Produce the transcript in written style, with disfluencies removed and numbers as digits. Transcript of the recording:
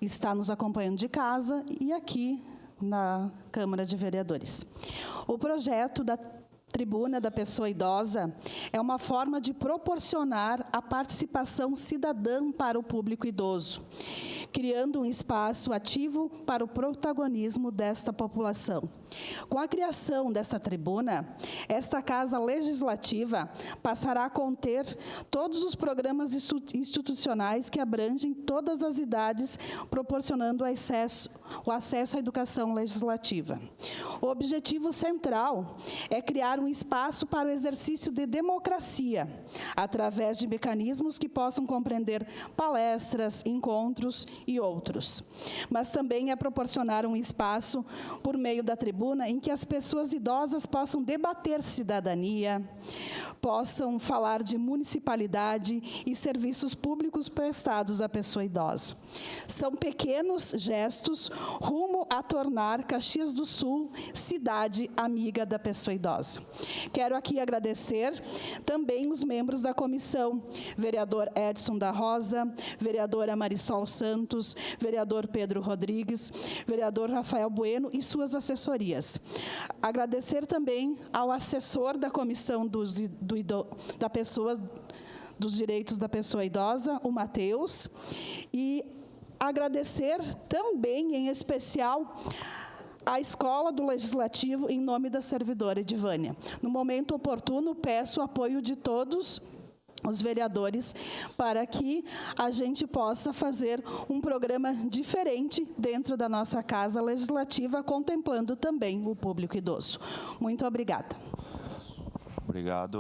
está nos acompanhando de casa e aqui na Câmara de Vereadores. O projeto da Tribuna da Pessoa Idosa é uma forma de proporcionar a participação cidadã para o público idoso, criando um espaço ativo para o protagonismo desta população. Com a criação desta tribuna, esta Casa Legislativa passará a conter todos os programas institucionais que abrangem todas as idades, proporcionando o acesso à educação legislativa. O objetivo central é criar um espaço para o exercício de democracia, através de mecanismos que possam compreender palestras, encontros e outros. Mas também é proporcionar um espaço, por meio da tribuna, em que as pessoas idosas possam debater cidadania, possam falar de municipalidade e serviços públicos prestados à pessoa idosa. São pequenos gestos rumo a tornar Caxias do Sul cidade amiga da pessoa idosa. Quero aqui agradecer também os membros da comissão, vereador Edson da Rosa, vereadora Marisol Santos, vereador Pedro Rodrigues, vereador Rafael Bueno e suas assessorias. Agradecer também ao assessor da comissão dos direitos da pessoa idosa, o Matheus, e agradecer também, em especial, a Escola do Legislativo, em nome da servidora Edivânia. No momento oportuno, peço o apoio de todos os vereadores para que a gente possa fazer um programa diferente dentro da nossa Casa Legislativa, contemplando também o público idoso. Muito obrigada. Obrigado.